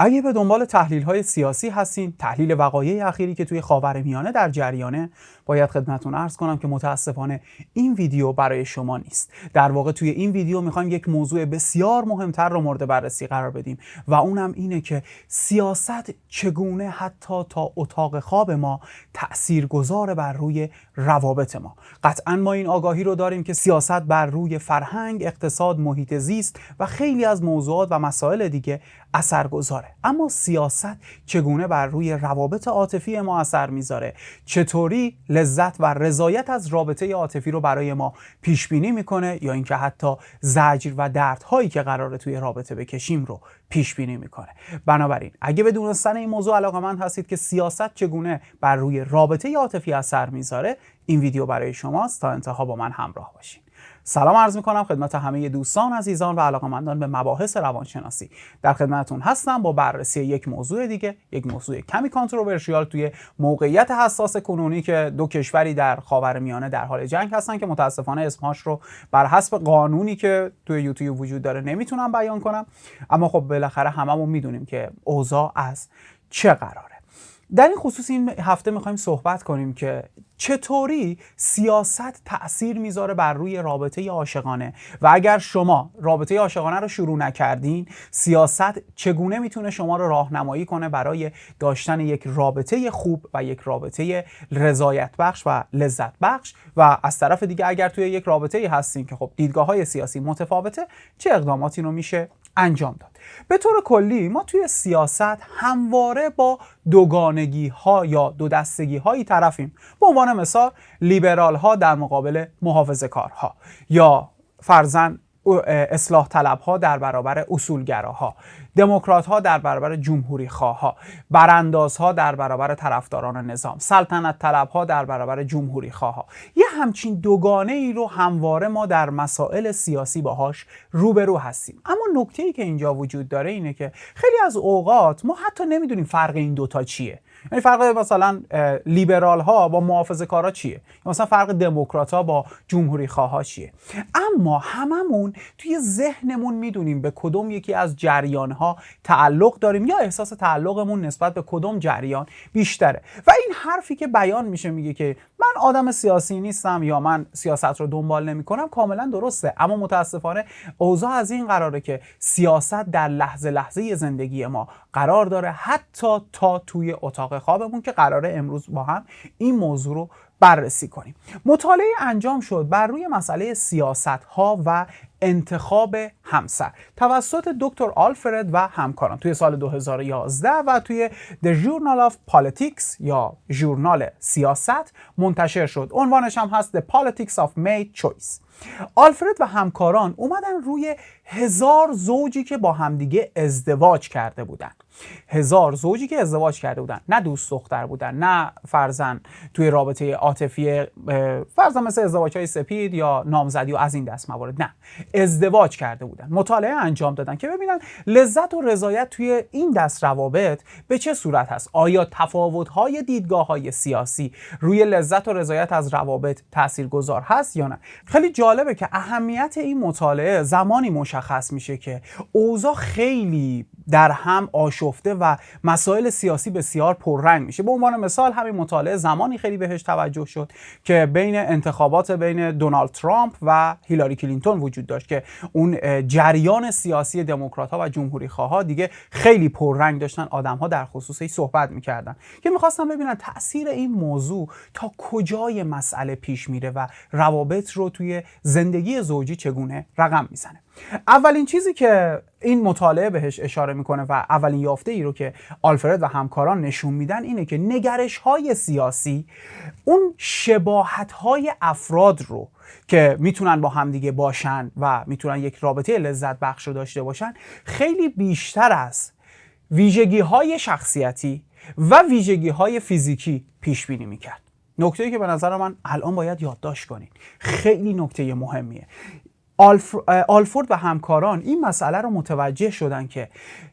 اگه به دنبال تحلیل‌های سیاسی هستین، تحلیل وقایع اخیری که توی خاورمیانه در جریانه، باید خدمتتون عرض کنم که متاسفانه این ویدیو برای شما نیست. در واقع توی این ویدیو می‌خوایم یک موضوع بسیار مهمتر رو مورد بررسی قرار بدیم و اونم اینه که سیاست چگونه حتی تا اتاق خواب ما تأثیرگذار بر روی روابط ما. قطعاً ما این آگاهی رو داریم که سیاست بر روی فرهنگ، اقتصاد، محیط زیست و خیلی از موضوعات و مسائل دیگه اثرگذاره. اما سیاست چگونه بر روی روابط عاطفی ما اثر میذاره؟ چطوری لذت و رضایت از رابطه عاطفی رو برای ما پیش بینی میکنه یا اینکه حتی زجر و دردهایی که قراره توی رابطه بکشیم رو پیش بینی میکنه؟ بنابراین اگه به دونستن این موضوع علاقه‌مند هستید که سیاست چگونه بر روی رابطه عاطفی اثر میذاره، این ویدیو برای شماست. تا انتها با من همراه باشین. سلام عرض میکنم خدمت همه دوستان عزیزان و علاقه‌مندان به مباحث روانشناسی. در خدمتتون هستم با بررسی یک موضوع دیگه، یک موضوع کمی کانتروورشیال توی موقعیت حساس کنونی که دو کشوری در خاورمیانه در حال جنگ هستن که متاسفانه اسمهاش رو بر حسب قانونی که توی یوتیوب وجود داره نمیتونم بیان کنم، اما خب بالاخره هممون میدونیم که اوضاع از چه قراره. در این خصوص این هفته میخوایم صحبت کنیم که چطوری سیاست تأثیر میذاره بر روی رابطه عاشقانه و اگر شما رابطه عاشقانه رو شروع نکردین، سیاست چگونه میتونه شما رو راهنمایی کنه برای داشتن یک رابطه خوب و یک رابطه رضایت بخش و لذت بخش، و از طرف دیگه اگر توی یک رابطه هستین که خب دیدگاه‌های سیاسی متفاوته، چه اقداماتی رو میشه انجام داد. به طور کلی ما توی سیاست همواره با دوگانگی ها یا دو دستگی هایی طرفیم. به عنوان مثال لیبرال ها در مقابل محافظه کارها، یا فرضاً اصلاح طلب ها در برابر اصولگراها، دموکرات ها در برابر جمهوری خواه ها، برانداز ها در برابر طرفداران نظام، سلطنت طلب ها در برابر جمهوری خواه ها. یه همچین دوگانه ای رو همواره ما در مسائل سیاسی باهاش روبرو هستیم. اما نکته ای که اینجا وجود داره اینه که خیلی از اوقات ما حتی نمیدونیم فرق این دوتا چیه. یعنی فرق مثلا لیبرال ها با محافظه کارا چیه، مثلا فرق دموکرات ها با جمهوری خواه ها چیه. اما هممون توی ذهنمون میدونیم به کدوم یکی از جریان ها تعلق داریم یا احساس تعلقمون نسبت به کدوم جریان بیشتره. و این حرفی که بیان میشه میگه که من آدم سیاسی نیستم یا من سیاست رو دنبال نمیکنم کاملا درسته، اما متاسفانه اوضاع از این قراره که سیاست در لحظه لحظه زندگی ما قرار داره، حتی تا توی اتاق خوابمون که قراره امروز با هم این موضوع رو بررسی کنیم. مطالعه انجام شد بر روی مسئله سیاست‌ها و انتخاب همسر توسط دکتر آلفرد و همکاران توی سال 2011 و توی The Journal of Politics یا ژورنال سیاست منتشر شد. عنوانش هم هست The Politics of Mate Choice. آلفرد و همکاران اومدن روی 1000 زوجی که با همدیگه ازدواج کرده بودن. 1000 زوجی که ازدواج کرده بودن، نه دوست دختر بودن، نه فرضاً توی رابطه عاطفی فرضاً مثل ازدواج‌های سپید یا نامزدی و از این دست موارد، نه، ازدواج کرده بودن. مطالعه انجام دادن که ببینن لذت و رضایت توی این دست روابط به چه صورت هست. آیا تفاوت‌های دیدگاه‌های سیاسی روی لذت و رضایت از روابط تاثیرگذار هست یا نه؟ خیلی جالبه که اهمیت این مطالعه زمانی مشخص میشه که اوضاع خیلی در هم آشفته و مسائل سیاسی بسیار پررنگ میشه. به عنوان مثال همین مطالعه زمانی خیلی بهش توجه شد که بین انتخابات بین دونالد ترامپ و هیلاری کلینتون وجود داشت که اون جریان سیاسی دموکرات‌ها و جمهوری خواها دیگه خیلی پررنگ داشتن، آدم‌ها در خصوصش صحبت می‌کردن که می‌خواستن ببینن تأثیر این موضوع تا کجای مسئله پیش میره و روابط رو توی زندگی زوجی چگونه رقم میزنه. اولین چیزی که این مطالعه بهش اشاره میکنه و اولین یافته ای رو که آلفرد و همکاران نشون میدن اینه که نگرش‌های سیاسی اون شباهت‌های افراد رو که میتونن با همدیگه باشن و میتونن یک رابطه لذت بخش رو داشته باشن خیلی بیشتر از ویژگی‌های شخصیتی و ویژگی‌های فیزیکی پیش بینی میکرد. نکته‌ای که به نظر من الان باید یادداشت کنین، خیلی نکته مهمیه. آلفورد و همکاران این مسئله رو متوجه شدن که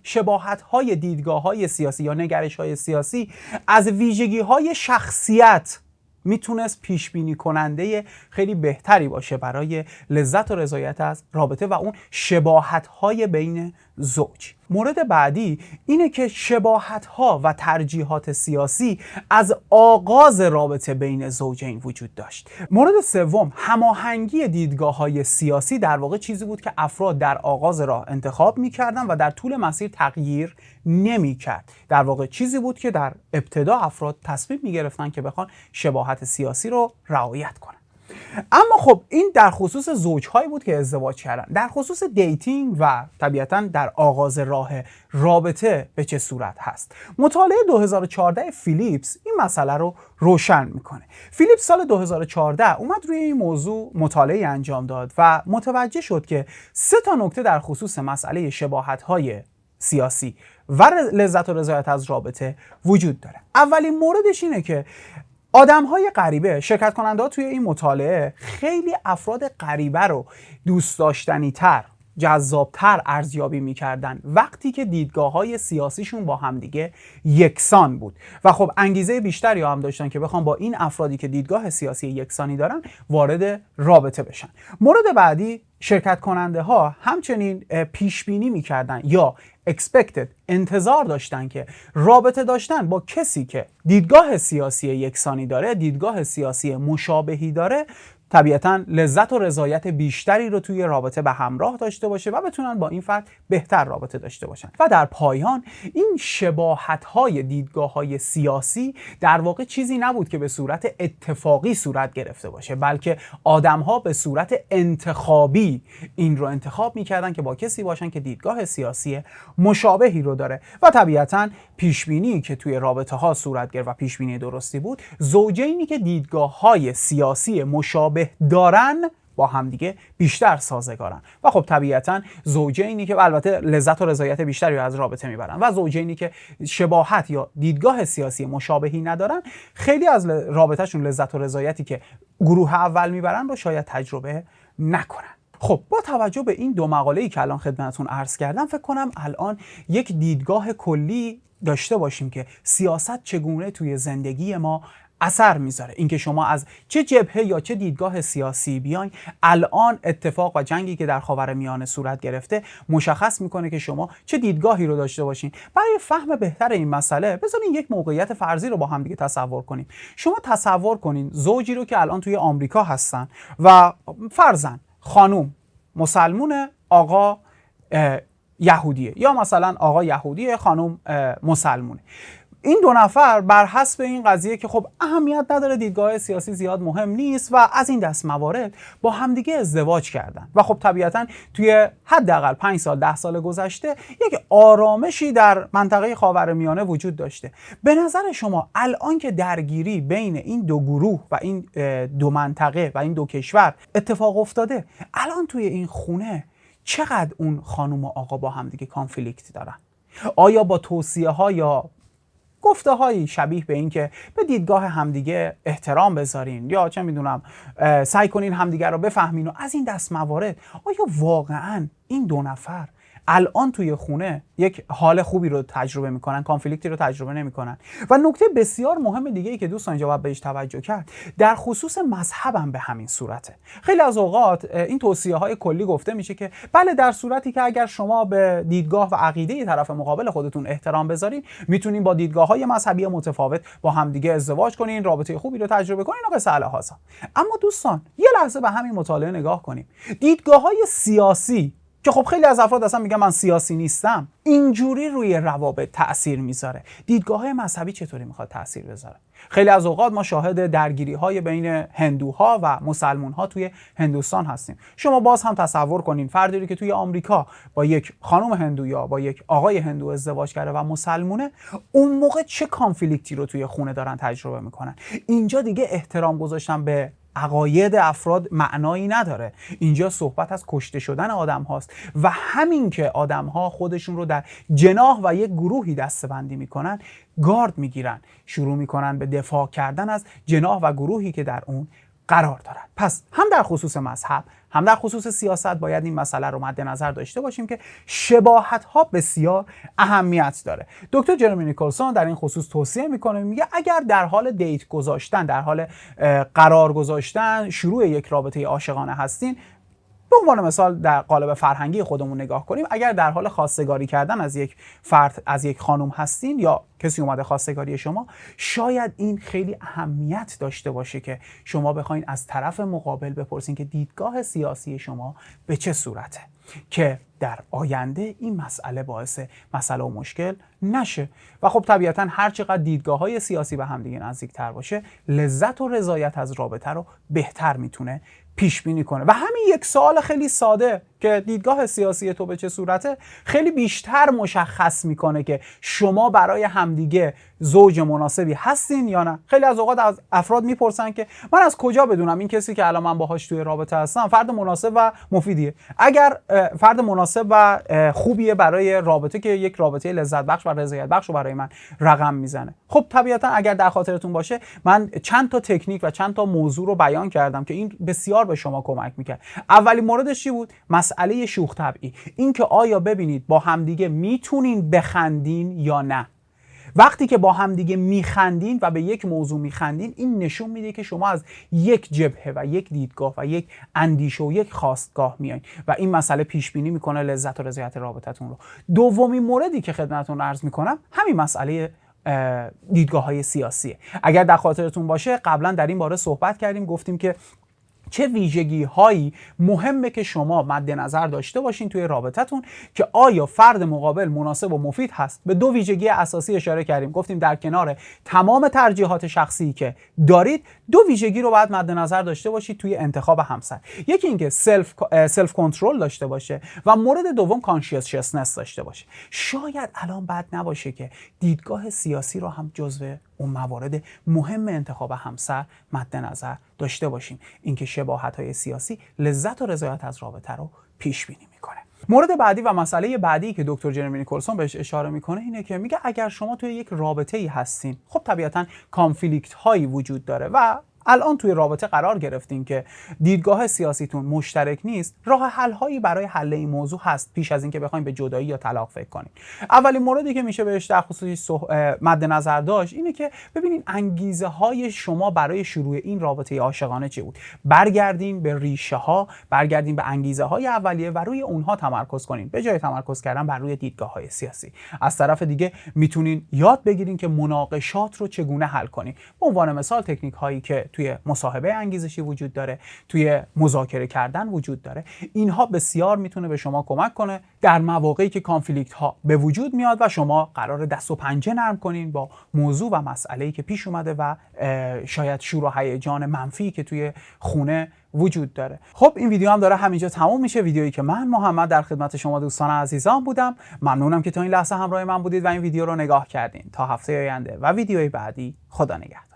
شباهت‌های دیدگاه‌های سیاسی یا نگرش‌های سیاسی از ویژگی‌های شخصیت میتونست پیش بینی کننده خیلی بهتری باشه برای لذت و رضایت از رابطه و اون شباهت‌های بین زوج. مورد بعدی اینه که شباهت‌ها و ترجیحات سیاسی از آغاز رابطه بین زوجین وجود داشت. مورد سوم، هماهنگی دیدگاه‌های سیاسی در واقع چیزی بود که افراد در آغاز راه انتخاب می‌کردن و در طول مسیر تغییر نمی‌کرد. در واقع چیزی بود که در ابتدا افراد تصمیم می‌گرفتن که بخوان شباهت سیاسی رو رعایت کنن. اما خب این در خصوص زوجهایی بود که ازدواج کردن. در خصوص دیتینگ و طبیعتاً در آغاز راه رابطه به چه صورت هست؟ مطالعه 2014 فیلیپس این مسئله رو روشن میکنه. فیلیپس سال 2014 اومد روی این موضوع مطالعه انجام داد و متوجه شد که 3 نکته در خصوص مسئله شباهت‌های سیاسی و لذت و رضایت از رابطه وجود داره. اولین موردش اینه که آدم‌های غریبه، شرکت کننده‌ها توی این مطالعه خیلی افراد غریبه رو دوست داشتنی‌تر، جذاب‌تر ارزیابی می‌کردن وقتی که دیدگاه‌های سیاسیشون با همدیگه یکسان بود و خب انگیزه بیشتری هم داشتن که بخوام با این افرادی که دیدگاه سیاسی یکسانی دارن وارد رابطه بشن. مورد بعدی، شرکت کننده ها همچنین پیش بینی می‌کردن یا expected، انتظار داشتن که رابطه داشتن با کسی که دیدگاه سیاسی یکسانی داره، دیدگاه سیاسی مشابهی داره، طبیعتاً لذت و رضایت بیشتری رو توی رابطه به همراه داشته باشه و بتونن با این فرد بهتر رابطه داشته باشن. و در پایان این شباهت‌های دیدگاه‌های سیاسی در واقع چیزی نبود که به صورت اتفاقی صورت گرفته باشه، بلکه آدم‌ها به صورت انتخابی این رو انتخاب می‌کردن که با کسی باشن که دیدگاه سیاسی مشابهی رو داره و طبیعتاً پیشبینی که توی رابطه‌ها صورت گرفت و پیشبینی درستی بود، زوجینی که دیدگاه‌های سیاسی مشابه دارن با همدیگه بیشتر سازگارن و خب طبیعتاً زوجینی که البته لذت و رضایت بیشتری از رابطه میبرن و زوجینی که شباهت یا دیدگاه سیاسی مشابهی ندارن خیلی از رابطهشون لذت و رضایتی که گروه اول میبرن رو شاید تجربه نکنن. خب با توجه به این 2 مقاله‌ای که الان خدمتتون عرض کردم، فکر کنم الان یک دیدگاه کلی داشته باشیم که سیاست چگونه توی زندگی ما اثر میذاره. اینکه شما از چه جبهه یا چه دیدگاه سیاسی بیاین، الان اتفاق و جنگی که در خاورمیانه صورت گرفته مشخص میکنه که شما چه دیدگاهی رو داشته باشین. برای فهم بهتر این مسئله بذارین یک موقعیت فرضی رو با هم دیگه تصور کنیم. شما تصور کنین زوجی رو که الان توی آمریکا هستن و فرضاً خانوم مسلمونه، آقا یهودیه، یا مثلا آقا یهودیه، خانوم مسلمونه. این 2 نفر بر حسب این قضیه که خب اهمیت نداره، دیدگاه سیاسی زیاد مهم نیست و از این دست موارد با همدیگه ازدواج کردن و خب طبیعتاً توی حداقل 5 سال 10 سال گذشته یک آرامشی در منطقه خاورمیانه وجود داشته. به نظر شما الان که درگیری بین این 2 گروه و این 2 منطقه و این 2 کشور اتفاق افتاده، الان توی این خونه چقدر اون خانم و آقا با همدیگه کانفلیکت دارن؟ آیا با توصیه‌ها یا گفته‌هایی شبیه به این که به دیدگاه همدیگه احترام بذارین یا چه میدونم سعی کنین همدیگه رو بفهمین و از این دست موارد، آیا واقعاً این 2 نفر الان توی خونه یک حال خوبی رو تجربه میکنن، کانفلیکتی رو تجربه نمیکنن؟ و نکته بسیار مهم دیگه ای که دوستان اینجا باید بهش توجه کرد، در خصوص مذهب هم به همین صورته. خیلی از اوقات این توصیه های کلی گفته میشه که بله، در صورتی که اگر شما به دیدگاه و عقیده طرف مقابل خودتون احترام بذارین، میتونین با دیدگاه های مذهبی متفاوت با همدیگه ازدواج کنین، رابطه خوبی رو تجربه کنین و قصه الهاذا. اما دوستان یه لحظه به همین مطالعه نگاه کنیم. دیدگاه های سیاسی که خب خیلی از افراد اصلا میگن من سیاسی نیستم، اینجوری روی روابط تأثیر میذاره. دیدگاه‌های مذهبی چطوری میخواد تأثیر بذاره؟ خیلی از اوقات ما شاهد درگیری‌های بین هندوها و مسلمان‌ها توی هندوستان هستیم. شما باز هم تصور کنین فردی که توی آمریکا با یک خانم هندو یا با یک آقای هندو ازدواج کرده و مسلمونه، اون موقع چه کانفلیکتی رو توی خونه دارن تجربه میکنن. اینجا دیگه احترام گذاشتن به عقاید افراد معنایی نداره. اینجا صحبت از کشته شدن آدم هاست و همین که آدم ها خودشون رو در جناح و یک گروهی دسته‌بندی میکنن، گارد میگیرن، شروع میکنن به دفاع کردن از جناح و گروهی که در اون قرار دارن. پس هم در خصوص مذهب هم در خصوص سیاست باید این مسئله رو مد نظر داشته باشیم که شباهت ها بسیار اهمیت داره. دکتر جرمی نیکلسون در این خصوص توصیه میکنه، میگه اگر در حال دیت گذاشتن، در حال قرار گذاشتن، شروع یک رابطه عاشقانه هستین، به عنوان مثال در قالب فرهنگی خودمون نگاه کنیم، اگر در حال خواستگاری کردن از یک فرد، از یک خانم هستین یا کسی اومده خواستگاری شما، شاید این خیلی اهمیت داشته باشه که شما بخواید از طرف مقابل بپرسین که دیدگاه سیاسی شما به چه صورته، که در آینده این مسئله باعث مسئله و مشکل نشه. و خب طبیعتا هر چقدر دیدگاه‌های سیاسی به هم دیگه نزدیک‌تر باشه، لذت و رضایت از رابطه رو بهتر میتونه پیش بینی کنه. و همین یک سوال خیلی ساده که دیدگاه سیاسی تو به چه صورته، خیلی بیشتر مشخص میکنه که شما برای همدیگه زوج مناسبی هستین یا نه. خیلی از اوقات از افراد میپرسن که من از کجا بدونم این کسی که الان من باهاش توی رابطه هستم فرد مناسب و مفیدیه؟ اگر فرد مناسب و خوبیه برای رابطه که یک رابطه لذت بخش و رضایت بخش رو برای من رقم میزنه. خب طبیعتا اگر در خاطرتون باشه، من چند تا تکنیک و چند تا موضوع رو بیان کردم که این بسیار به شما کمک میکرد. اولین موردش چی بود؟ مسئله شوخ طبعی، این که آیا ببینید با همدیگه میتونین بخندین یا نه. وقتی که با همدیگه میخندین و به یک موضوع میخندین، این نشون میده که شما از یک جبهه و یک دیدگاه و یک اندیشه و یک خواستگاه میایین و این مسئله پیش بینی میکنه لذت و رضایت رابطتون رو. دومین موردی که خدمتتون عرض میکنم همین مسئله دیدگاه‌های سیاسیه. اگر در خاطرتون باشه قبلا در این باره صحبت کردیم، گفتیم که چه ویژگی هایی مهمه که شما مد نظر داشته باشین توی رابطتون که آیا فرد مقابل مناسب و مفید هست. به دو ویژگی اساسی اشاره کردیم، گفتیم در کنار تمام ترجیحات شخصی که دارید، دو ویژگی رو باید مد نظر داشته باشید توی انتخاب همسر. یکی اینکه سلف کنترل داشته باشه و مورد دوم کانشسنس داشته باشه. شاید الان بد نباشه که دیدگاه سیاسی رو هم جزو اون موارد مهم انتخاب همسر مد نظر داشته باشیم. اینکه شباهت‌های سیاسی لذت و رضایت از رابطه رو پیش بینی میکنه. مورد بعدی و مسئله بعدی که دکتر جرمی نیکلسون بهش اشاره میکنه اینه که میگه اگر شما توی یک رابطه‌ای هستین، خب طبیعتاً کانفلیکت هایی وجود داره و الان توی رابطه قرار گرفتین که دیدگاه سیاسیتون مشترک نیست، راه حل هایی برای حل این موضوع هست پیش از اینکه بخواید به جدایی یا طلاق فکر کنین. اولین موردی که میشه بهش در خصوص مد نظر داشت اینه که ببینین انگیزه های شما برای شروع این رابطه عاشقانه چی بود. برگردین به ریشه ها، برگردین به انگیزه های اولیه و روی اونها تمرکز کنین به جای تمرکز کردن بر روی دیدگاه های سیاسی. از طرف دیگه میتونین یاد بگیرین که مناقشات رو چگونه حل کنین. به عنوان مثال تکنیک هایی که توی مصاحبه انگیزشی وجود داره، توی مذاکره کردن وجود داره، اینها بسیار میتونه به شما کمک کنه در مواقعی که کانفلیکت ها به وجود میاد و شما قرار دست و پنجه نرم کنین با موضوع و مسئله‌ای که پیش اومده و شاید شور و هیجان منفی که توی خونه وجود داره. خب این ویدیو هم داره همینجا تموم میشه، ویدیویی که من محمد در خدمت شما دوستان عزیزان بودم. ممنونم که تا این لحظه همراه من بودید و این ویدیو رو نگاه کردین. تا هفته آینده و ویدیوی بعدی، خدا نگهدار.